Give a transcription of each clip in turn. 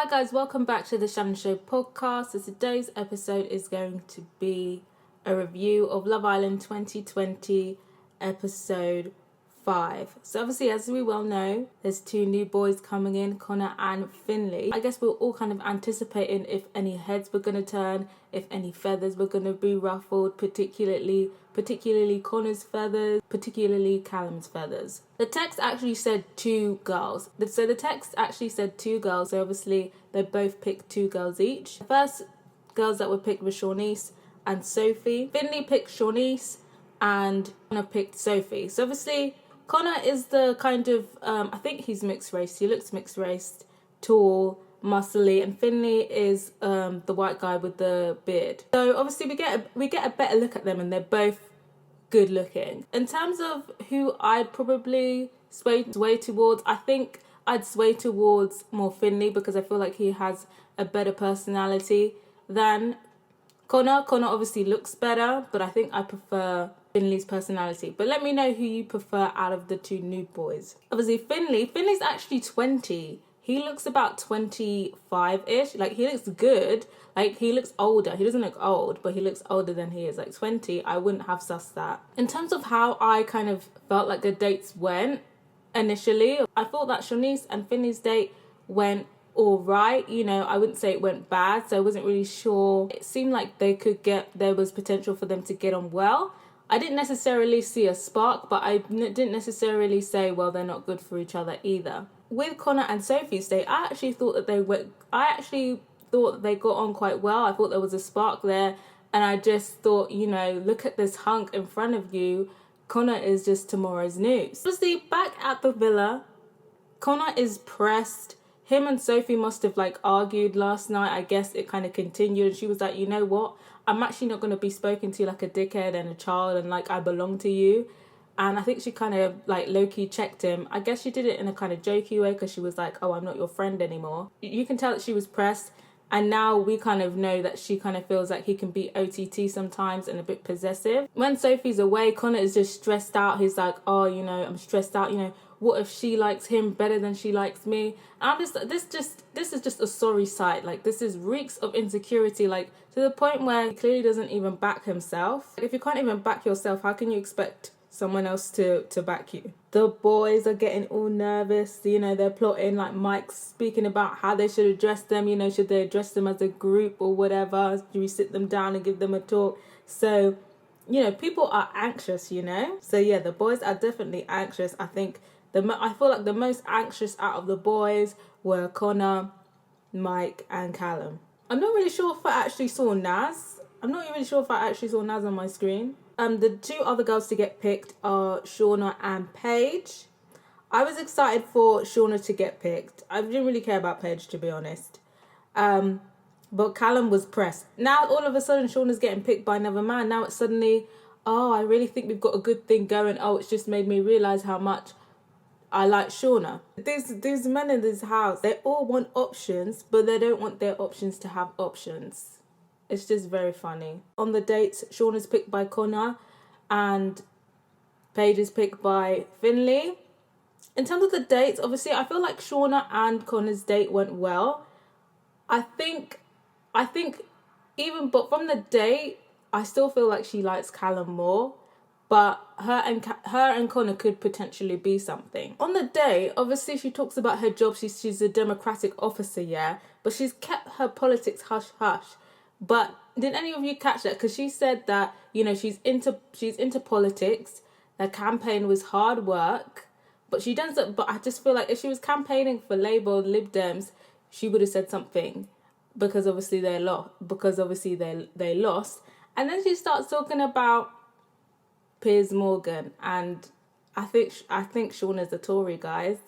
Hi guys, welcome back to the Shannon Show podcast. So today's episode is going to be a review of Love Island 2020 episode 5. So obviously, as we well know, there's two new boys coming in, Connor and Finley. I guess we're all kind of anticipating if any heads were going to turn, if any feathers were going to be ruffled, particularly Connor's feathers, particularly Callum's feathers. The text actually said two girls. So the text actually said two girls. So obviously, they both picked two girls each. The first girls that were picked were Shawnice and Sophie. Finley picked Shawnice and Connor picked Sophie. So obviously, Connor is the kind of, I think he's mixed race. He looks mixed race, tall, muscly, and Finley is the white guy with the beard. So obviously we get a better look at them, and they're both good looking. In terms of who I'd probably sway towards, I think I'd sway towards more Finley because I feel like he has a better personality than Connor. Connor obviously looks better, but I think I prefer Finley's personality. But let me know who you prefer out of the two new boys. Obviously, Finley's actually 20. He looks about 25-ish. Like, he looks good. Like, he looks older. He doesn't look old, but he looks older than he is. Like, 20, I wouldn't have sussed that. In terms of how I kind of felt like the dates went initially, I thought that Shawnice and Finley's date went all right. You know, I wouldn't say it went bad, so I wasn't really sure. It seemed like there was potential for them to get on well. I didn't necessarily see a spark, but I didn't necessarily say, well, they're not good for each other either. With Connor and Sophie's date, I actually thought that they got on quite well. I thought there was a spark there, and I just thought, you know, look at this hunk in front of you. Connor is just tomorrow's news. Obviously, back at the villa, Connor is pressed. Him and Sophie must have argued last night. I guess it kind of continued, and she was like, you know what? I'm actually not going to be spoken to like a dickhead and a child, and I belong to you. And I think she kind of low-key checked him. I guess she did it in a kind of jokey way because she was like, oh, I'm not your friend anymore. You can tell that she was pressed. And now we kind of know that she kind of feels like he can be OTT sometimes and a bit possessive. When Sophie's away, Connor is just stressed out. He's like, oh, you know, I'm stressed out. You know, what if she likes him better than she likes me? And I'm just, this is just a sorry sight. This is reeks of insecurity, to the point where he clearly doesn't even back himself. If you can't even back yourself, how can you expect someone else to back you? The boys are getting all nervous. You know, they're plotting, Mike's speaking about how they should address them. You know, should they address them as a group or whatever? Do we sit them down and give them a talk? So, you know, people are anxious, you know? So yeah, the boys are definitely anxious. I feel like the most anxious out of the boys were Connor, Mike, and Callum. I'm not really sure if I actually saw Naz. I'm not even sure if I actually saw Naz on my screen. The two other girls to get picked are Shauna and Paige. I was excited for Shauna to get picked. I didn't really care about Paige, to be honest. But Callum was pressed. Now, all of a sudden, Shauna's getting picked by another man. Now it's suddenly, oh, I really think we've got a good thing going. Oh, it's just made me realise how much I like Shauna. These men in this house, they all want options, but they don't want their options to have options. It's just very funny. On the dates, Shauna's picked by Connor and Paige is picked by Finley. In terms of the dates, obviously, I feel like Shauna and Connor's date went well. I think but from the date, I still feel like she likes Callum more. But her and Connor could potentially be something. On the day, obviously, she talks about her job. She's a Democratic officer, yeah? But she's kept her politics hush-hush. But did any of you catch that? Because she said that, you know, she's into politics. Her campaign was hard work. But I just feel like if she was campaigning for Labour or Lib Dems, she would have said something. Because obviously they lost. And then she starts talking about Piers Morgan, and I think Shauna's a Tory, guys,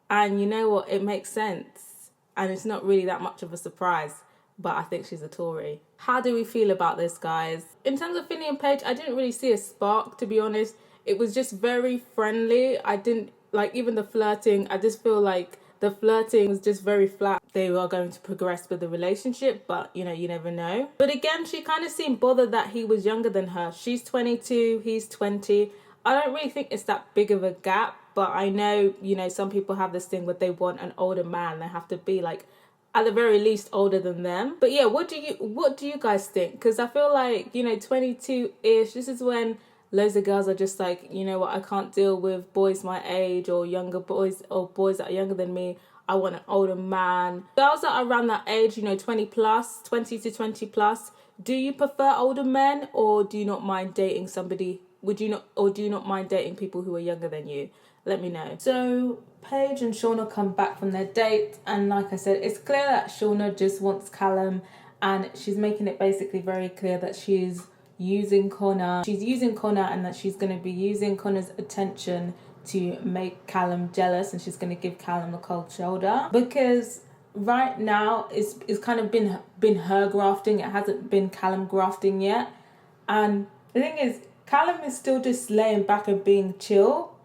and you know what, it makes sense, and it's not really that much of a surprise, but I think she's a Tory. How do we feel about this, guys? In terms of Finley and Paige, I didn't really see a spark, to be honest. It was just very friendly. I didn't even the flirting. I just feel like the flirting was just very flat. They were going to progress with the relationship, but, you know, you never know. But again, she kind of seemed bothered that he was younger than her. She's 22, he's 20. I don't really think it's that big of a gap, but I know, you know, some people have this thing where they want an older man. They have to be at the very least older than them. But yeah, what do you guys think? Because I feel like, 22-ish, this is when loads of girls are just like, you know what, I can't deal with boys my age or younger boys or boys that are younger than me. I want an older man. Girls that are around that age, 20 plus, 20 to 20 plus, do you prefer older men, or do you not mind dating somebody? Do you not mind dating people who are younger than you? Let me know. So Paige and Shauna come back from their date, and like I said, it's clear that Shauna just wants Callum, and she's making it basically very clear that she's using Connor. She's using Connor, and that she's going to be using Connor's attention to make Callum jealous, and she's going to give Callum the cold shoulder, because right now it's kind of been her grafting. It hasn't been Callum grafting yet. And the thing is, Callum is still just laying back and being chill.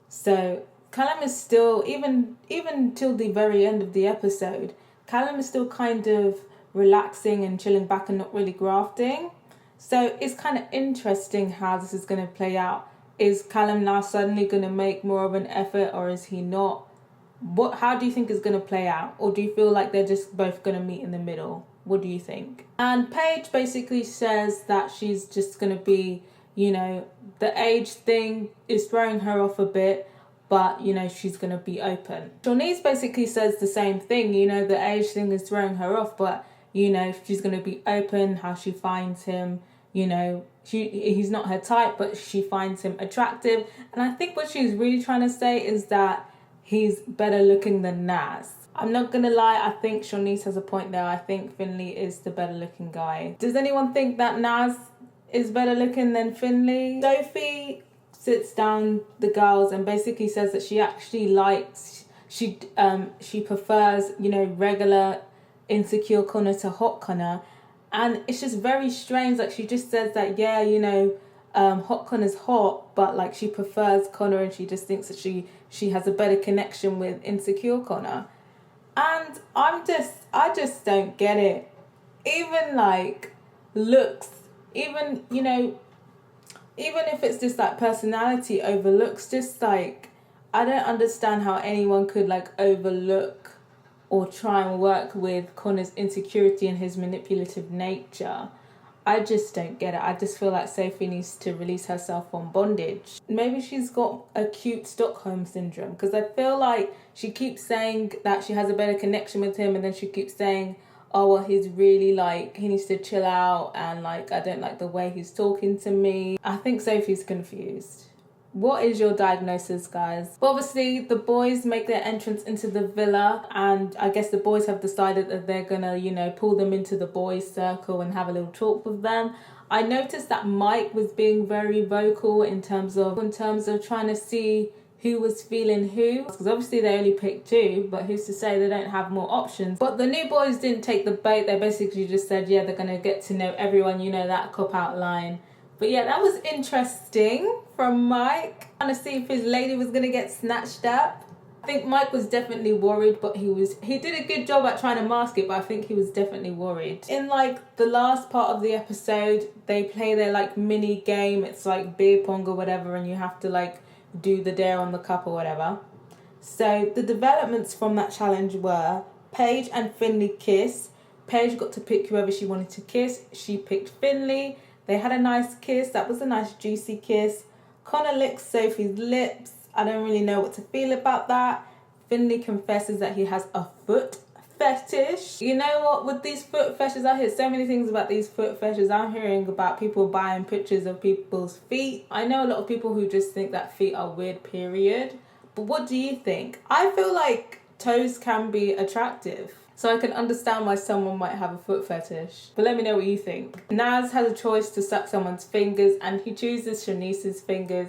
So Callum is still, even till the very end of the episode, Callum is still kind of relaxing and chilling back and not really grafting. So it's kind of interesting how this is going to play out. Is Callum now suddenly going to make more of an effort, or is he not? How do you think it's going to play out? Or do you feel like they're just both going to meet in the middle? What do you think? And Paige basically says that she's just going to be, the age thing is throwing her off a bit, but, she's going to be open. Shawnice basically says the same thing, the age thing is throwing her off, but, she's going to be open, how she finds him, he's not her type, but she finds him attractive. And I think what she's really trying to say is that he's better looking than Naz. I'm not gonna lie, I think Shawnice has a point there. I think Finley is the better looking guy. Does anyone think that Naz is better looking than Finley? Sophie sits down the girls and basically says that she actually likes, she prefers, regular insecure Connor to hot Connor. And it's just very strange. Like, she just says that, hot Connor's hot, but like she prefers Connor, and she just thinks that she has a better connection with insecure Connor. And I just don't get it. Even like looks, even if it's just like personality over looks, just like, I don't understand how anyone could like overlook or try and work with Connor's insecurity and his manipulative nature. I just don't get it. I just feel like Sophie needs to release herself from bondage. Maybe she's got acute Stockholm syndrome, because I feel like she keeps saying that she has a better connection with him, and then she keeps saying, oh, well, he's really like, he needs to chill out, and like, I don't like the way he's talking to me. I think Sophie's confused. What is your diagnosis, guys? Well, obviously, the boys make their entrance into the villa, and I guess the boys have decided that they're gonna, pull them into the boys' circle and have a little talk with them. I noticed that Mike was being very vocal in terms of trying to see who was feeling who, because obviously they only picked two, but who's to say they don't have more options? But the new boys didn't take the bait. They basically just said, yeah, they're gonna get to know everyone, that cop-out line. But yeah, that was interesting from Mike. Trying to see if his lady was going to get snatched up. I think Mike was definitely worried, but he did a good job at trying to mask it, but I think he was definitely worried. In like the last part of the episode, they play their like mini game. It's like beer pong or whatever, and you have to like do the dare on the cup or whatever. So the developments from that challenge were Paige and Finley kiss. Paige got to pick whoever she wanted to kiss. She picked Finley. They had a nice kiss. That was a nice juicy kiss. Connor licks Sophie's lips. I don't really know what to feel about that. Finley confesses that he has a foot fetish. You know what? With these foot fetishes, I hear so many things about these foot fetishes. I'm hearing about people buying pictures of people's feet. I know a lot of people who just think that feet are weird, period. But what do you think? I feel like toes can be attractive. So I can understand why someone might have a foot fetish. But let me know what you think. Naz has a choice to suck someone's fingers, and he chooses Shanice's fingers.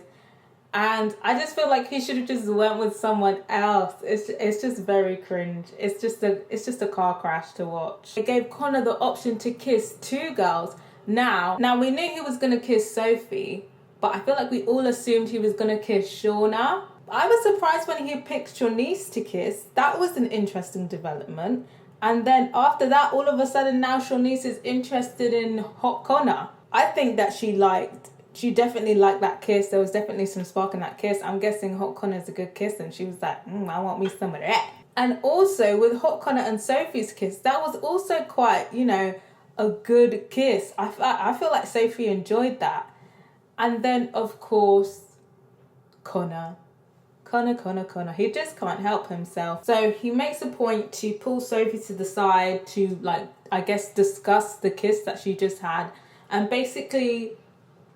And I just feel like he should have just went with someone else. It's just very cringe. It's just a car crash to watch. It gave Connor the option to kiss two girls. Now we knew he was gonna kiss Sophie, but I feel like we all assumed he was gonna kiss Shauna. I was surprised when he picked Shawnice to kiss. That was an interesting development. And then after that, all of a sudden now Shawnice is interested in hot Connor. I think that she definitely liked that kiss. There was definitely some spark in that kiss. I'm guessing hot Connor's a good kiss, and she was like, I want me some of that. And also with Hot Connor and Sophie's kiss, that was also quite, a good kiss. I feel like Sophie enjoyed that. And then, of course, Connor. Connor. He just can't help himself. So he makes a point to pull Sophie to the side to, I guess, discuss the kiss that she just had. And basically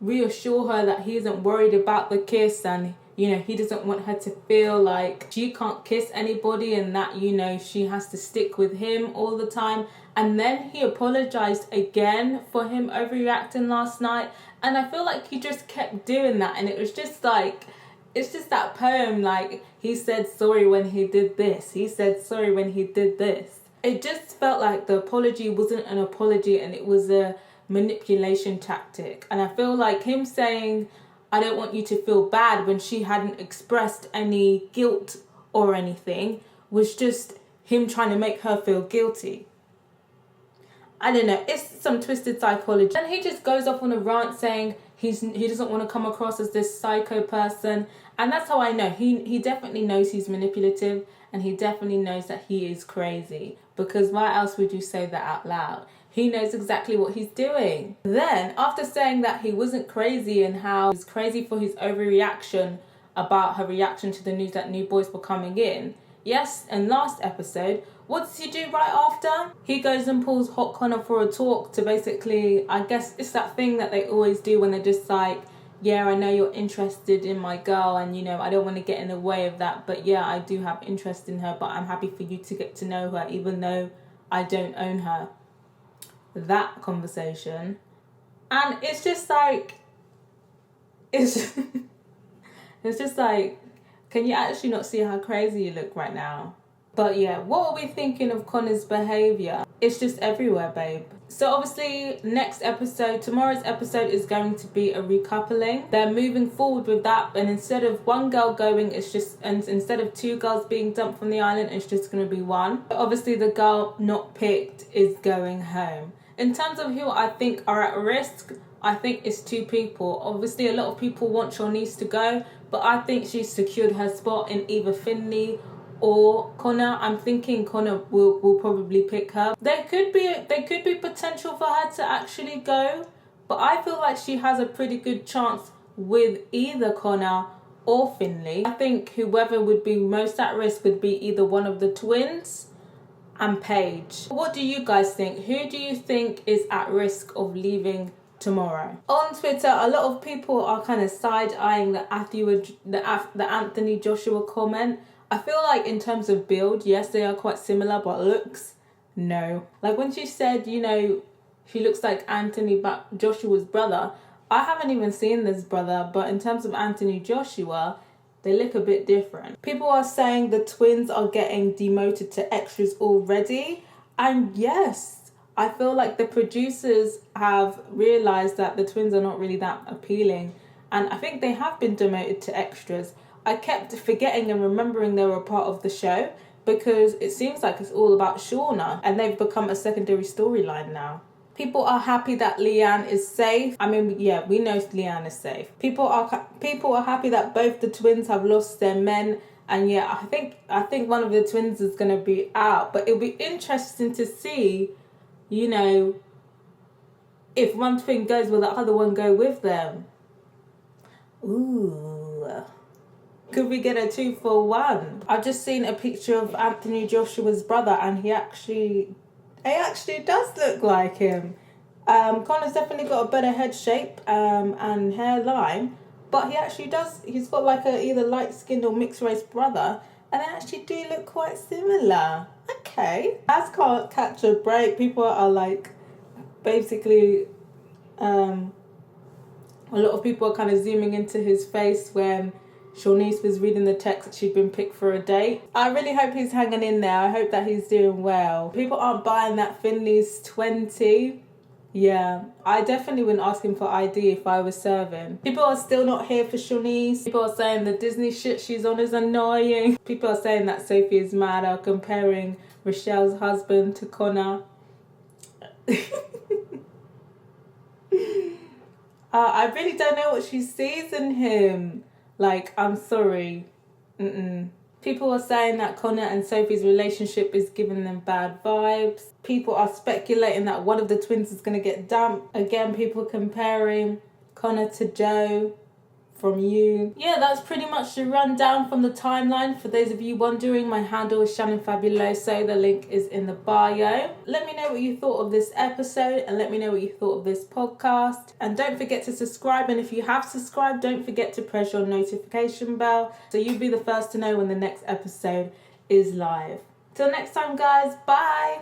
reassure her that he isn't worried about the kiss, and he doesn't want her to feel like she can't kiss anybody, and that she has to stick with him all the time. And then he apologized again for him overreacting last night, and I feel like he just kept doing that. And it was just like, it's just that poem, like, he said sorry when he did this, he said sorry when he did this. It just felt like the apology wasn't an apology, and it was a manipulation tactic. And I feel like him saying, I don't want you to feel bad, when she hadn't expressed any guilt or anything, was just him trying to make her feel guilty. I don't know, it's some twisted psychology. And he just goes off on a rant saying he doesn't want to come across as this psycho person. And that's how I know he definitely knows he's manipulative, and he definitely knows that he is crazy, because why else would you say that out loud? He knows exactly what he's doing. Then, after saying that he wasn't crazy and how he was crazy for his overreaction about her reaction to the news that new boys were coming in, yes, and last episode, what does he do right after? He goes and pulls Hot Connor for a talk to basically, I guess it's that thing that they always do when they're just like, yeah, I know you're interested in my girl, and I don't want to get in the way of that, but yeah, I do have interest in her, but I'm happy for you to get to know her even though I don't own her. That conversation. And it's just like, it's just like, can you actually not see how crazy you look right now? But yeah, what are we thinking of Connor's behaviour? It's just everywhere, babe. So obviously, tomorrow's episode is going to be a recoupling. They're moving forward with that, and instead of one girl going, instead of two girls being dumped from the island, it's just going to be one. But obviously, the girl not picked is going home. In terms of who I think are at risk, I think it's two people. Obviously, a lot of people want Shawnice to go, but I think she's secured her spot in either Finley or Connor. I'm thinking Connor will probably pick her. There could be potential for her to actually go, but I feel like she has a pretty good chance with either Connor or Finley. I think whoever would be most at risk would be either one of the twins and Paige. What do you guys think? Who do you think is at risk of leaving tomorrow? On Twitter, a lot of people are kind of side-eyeing the Anthony Joshua comment. I feel like in terms of build, yes, they are quite similar, but looks, no. Like when she said, she looks like Anthony Joshua's brother, I haven't even seen this brother, but in terms of Anthony Joshua, they look a bit different. People are saying the twins are getting demoted to extras already. And yes, I feel like the producers have realised that the twins are not really that appealing. And I think they have been demoted to extras. I kept forgetting and remembering they were a part of the show, because it seems like it's all about Shauna, and they've become a secondary storyline now. People are happy that Leanne is safe. I mean, yeah, we know Leanne is safe. People are happy that both the twins have lost their men. And yeah, I think one of the twins is going to be out. But it'll be interesting to see, if one twin goes, will the other one go with them? Ooh. Could we get a 2-for-1? I've just seen a picture of Anthony Joshua's brother, and he actually does look like him. Connor's definitely got a better head shape and hairline, but he actually does. He's got like a either light-skinned or mixed-race brother, and they actually do look quite similar. Okay. As Can't Catch a Break, people are like, basically, a lot of people are kind of zooming into his face when Shawnice was reading the text that she'd been picked for a date. I really hope he's hanging in there. I hope that he's doing well. People aren't buying that Finley's 20. Yeah, I definitely wouldn't ask him for ID if I was serving. People are still not here for Shawnice. People are saying the Disney shit she's on is annoying. People are saying that Sophie is mad, are comparing Rochelle's husband to Connor. I really don't know what she sees in him. Like, I'm sorry. People People are saying that Connor and Sophie's relationship is giving them bad vibes. People are speculating that one of the twins is going to get dumped. Again, people comparing Connor to Joe from You. Yeah, that's pretty much the rundown from the timeline. For those of you wondering, my handle is shannonbafundilaenquiries. The link is in the bio. Let me know what you thought of this episode and let me know what you thought of this podcast. And don't forget to subscribe. And if you have subscribed, don't forget to press your notification bell so you'll be the first to know when the next episode is live. Till next time, guys. Bye.